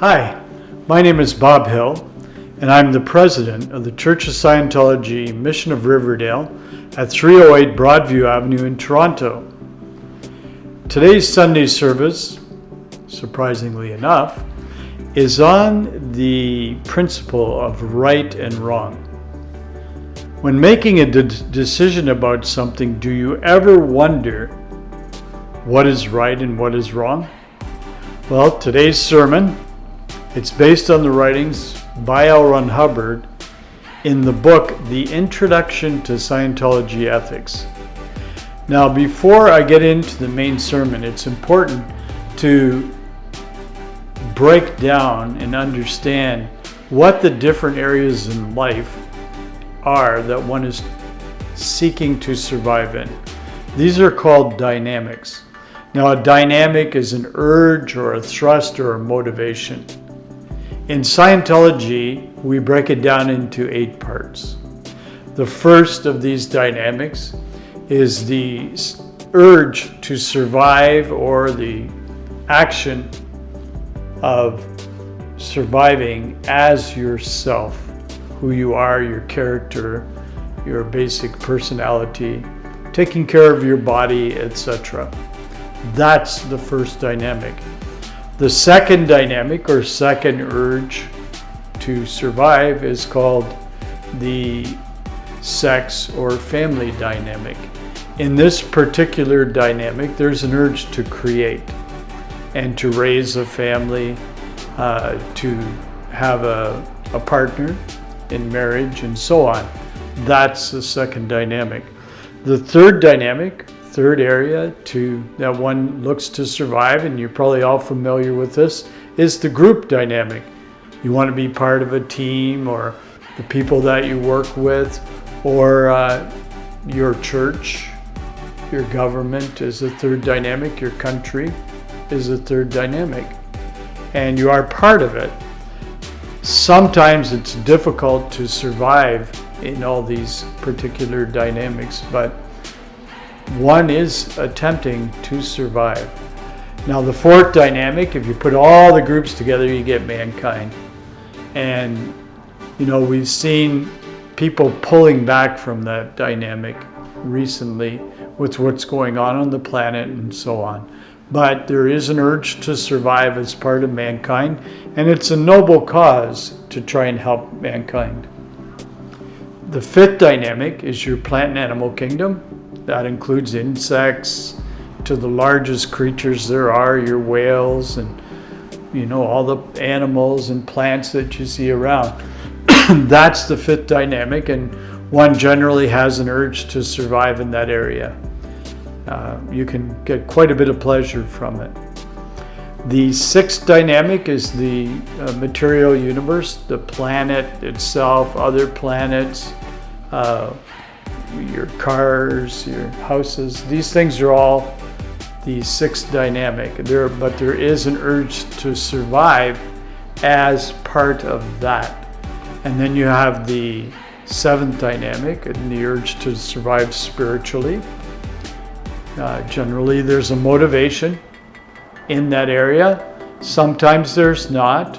Hi, my name is Bob Hill, and I'm the president of the Church of Scientology Mission of Riverdale at 308 Broadview Avenue in Toronto. Today's Sunday service, surprisingly enough, is on the principle of right and wrong. When making a decision about something, do you ever wonder what is right and what is wrong? Well, today's sermon, it's based on the writings by L. Ron Hubbard in the book, The Introduction to Scientology Ethics. Now, before I get into the main sermon, it's important to break down and understand what the different areas in life are that one is seeking to survive in. These are called dynamics. Now, a dynamic is an urge or a thrust or a motivation. In Scientology, we break it down into 8 parts. The first of these dynamics is the urge to survive, or the action of surviving as yourself, who you are, your character, your basic personality, taking care of your body, etc. That's the first dynamic. The second dynamic, or second urge to survive, is called the sex or family dynamic. In this particular dynamic, there's an urge to create and to raise a family, to have a partner in marriage, and so on. That's the second dynamic. The third dynamic, third area that one looks to survive, and you're probably all familiar with this, is the group dynamic. You want to be part of a team, or the people that you work with, or your church, your government is a third dynamic, your country is a third dynamic, and you are part of it. Sometimes it's difficult to survive in all these particular dynamics, but one is attempting to survive. Now, the fourth dynamic, if you put all the groups together, you get mankind. And, we've seen people pulling back from that dynamic recently with what's going on the planet and so on. But there is an urge to survive as part of mankind, and it's a noble cause to try and help mankind. The fifth dynamic is your plant and animal kingdom. That includes insects to the largest creatures there are, your whales, and all the animals and plants that you see around. That's the fifth dynamic, and one generally has an urge to survive in that area. You can get quite a bit of pleasure from it. The sixth dynamic is the material universe, the planet itself, other planets, your cars, your houses. These things are all the sixth dynamic. But there is an urge to survive as part of that. And then you have the seventh dynamic, and the urge to survive spiritually. Generally, there's a motivation in that area. Sometimes there's not,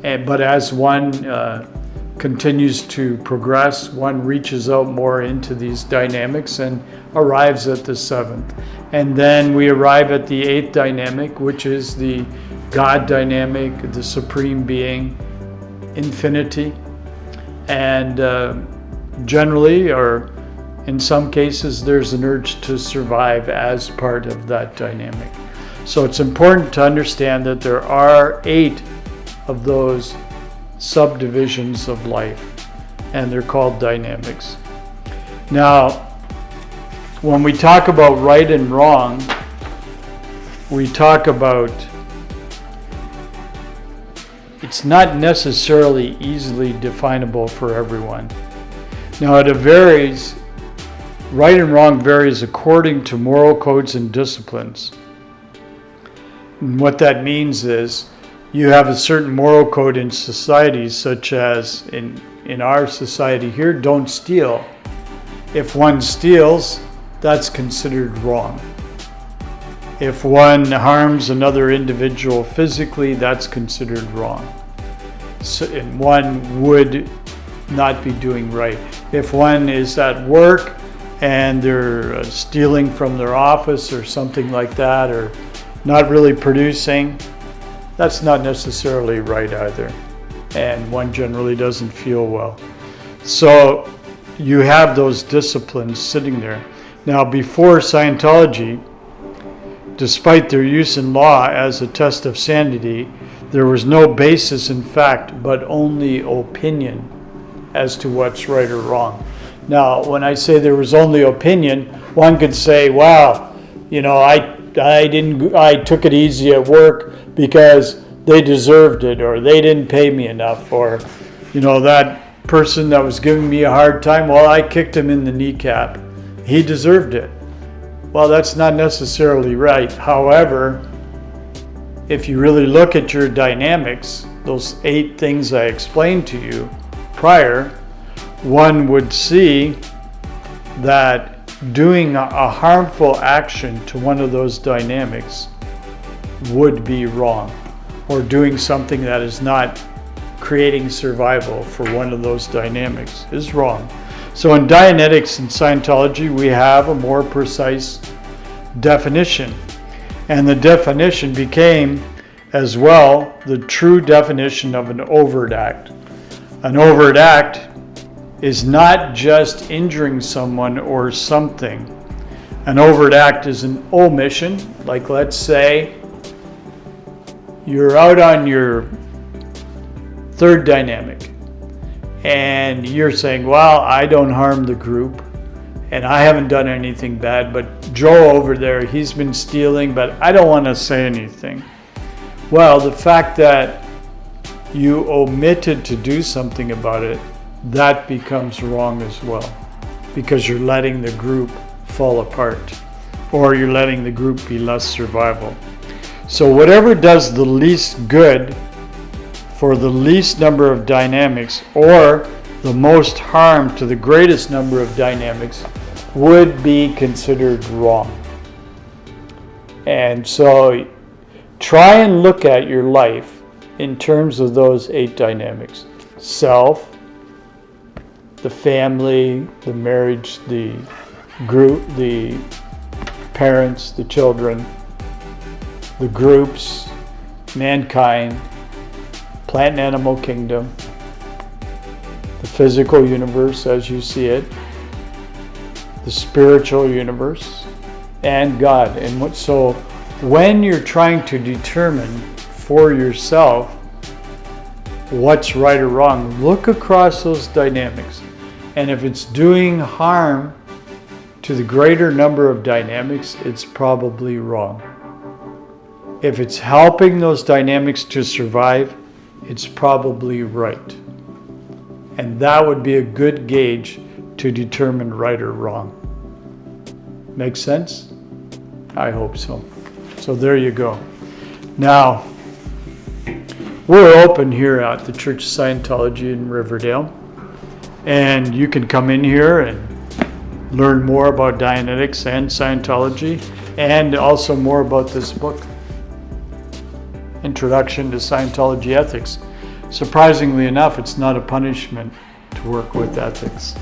but as one continues to progress, one reaches out more into these dynamics and arrives at the seventh. And then we arrive at the eighth dynamic, which is the God dynamic, the supreme being, infinity. And generally, or in some cases, there's an urge to survive as part of that dynamic. So it's important to understand that there are 8 of those subdivisions of life, and they're called dynamics. Now, when we talk about right and wrong, we talk about it's not necessarily easily definable for everyone. Now, it varies. Right and wrong varies according to moral codes and disciplines. And what that means is you have a certain moral code in societies, such as in our society here, don't steal. If one steals, that's considered wrong. If one harms another individual physically, that's considered wrong. So, and one would not be doing right. If one is at work and they're stealing from their office or something like that, or not really producing, that's not necessarily right either. And one generally doesn't feel well. So you have those disciplines sitting there. Now, before Scientology, despite their use in law as a test of sanity, there was no basis in fact, but only opinion as to what's right or wrong. Now, when I say there was only opinion, one could say, wow, I took it easy at work because they deserved it, or they didn't pay me enough, or, that person that was giving me a hard time, well, I kicked him in the kneecap. He deserved it. Well, that's not necessarily right. However, if you really look at your dynamics, those 8 things I explained to you prior, one would see that doing a harmful action to one of those dynamics would be wrong, or doing something that is not creating survival for one of those dynamics is wrong. So in Dianetics and Scientology, we have a more precise definition. And the definition became, as well, the true definition of an overt act. An overt act is not just injuring someone or something. An overt act is an omission. Like, let's say you're out on your 3rd dynamic and you're saying, well, I don't harm the group and I haven't done anything bad, but Joe over there, he's been stealing, but I don't want to say anything. Well, the fact that you omitted to do something about it, that becomes wrong as well, because you're letting the group fall apart, or you're letting the group be less survival. So whatever does the least good for the least number of dynamics, or the most harm to the greatest number of dynamics, would be considered wrong. And so try and look at your life in terms of those 8 dynamics: self, the family, the marriage, the group, the parents, the children, the groups, mankind, plant and animal kingdom, the physical universe as you see it, the spiritual universe, and God. And so when you're trying to determine for yourself what's right or wrong, look across those dynamics. And if it's doing harm to the greater number of dynamics, it's probably wrong. If it's helping those dynamics to survive, it's probably right. And that would be a good gauge to determine right or wrong. Make sense? I hope so. So there you go. Now, we're open here at the Church of Scientology in Riverdale. And you can come in here and learn more about Dianetics and Scientology, and also more about this book, Introduction to Scientology Ethics. Surprisingly enough, it's not a punishment to work with ethics.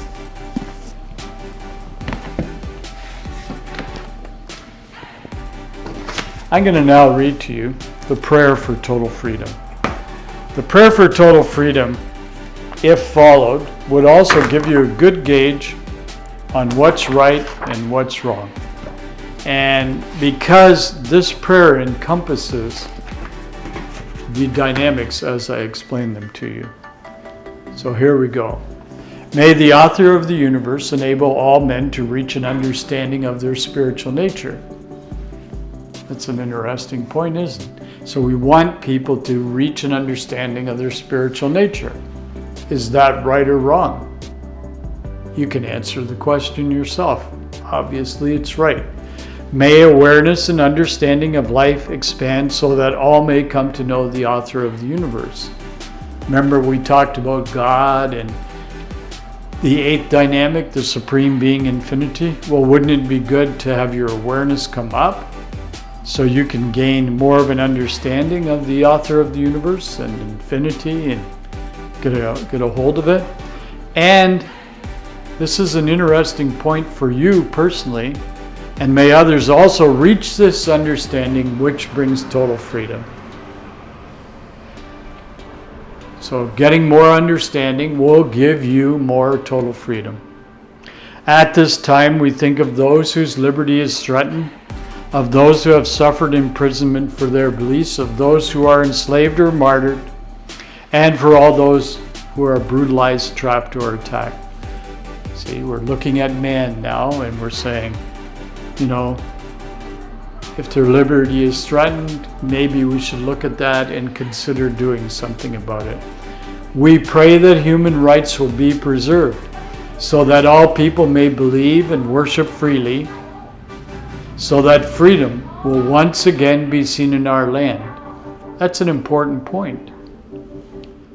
I'm going to now read to you the prayer for total freedom. The prayer for total freedom, if followed, would also give you a good gauge on what's right and what's wrong. And because this prayer encompasses the dynamics as I explained them to you. So here we go. May the author of the universe enable all men to reach an understanding of their spiritual nature. That's an interesting point, isn't it? So we want people to reach an understanding of their spiritual nature. Is that right or wrong? You can answer the question yourself. Obviously, it's right. May awareness and understanding of life expand so that all may come to know the author of the universe. Remember, we talked about God and the 8th dynamic, the supreme being infinity. Well, wouldn't it be good to have your awareness come up so you can gain more of an understanding of the author of the universe and infinity and get a hold of it. And this is an interesting point for you personally, and may others also reach this understanding, which brings total freedom. So getting more understanding will give you more total freedom. At this time, we think of those whose liberty is threatened, of those who have suffered imprisonment for their beliefs, of those who are enslaved or martyred, and for all those who are brutalized, trapped, or attacked. See, we're looking at man now, and we're saying, if their liberty is threatened, maybe we should look at that and consider doing something about it. We pray that human rights will be preserved, so that all people may believe and worship freely, so that freedom will once again be seen in our land. That's an important point.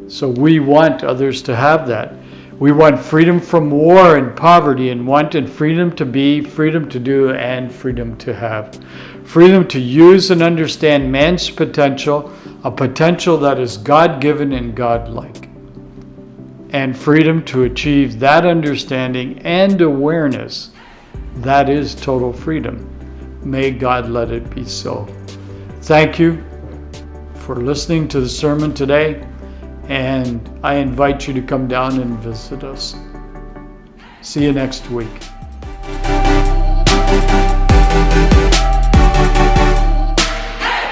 So we want others to have that. We want freedom from war and poverty, and freedom to be, freedom to do, and freedom to have. Freedom to use and understand man's potential, a potential that is God-given and God-like. And freedom to achieve that understanding and awareness. That is total freedom. May God let it be so. Thank you for listening to the sermon today, and I invite you to come down and visit us. See you next week.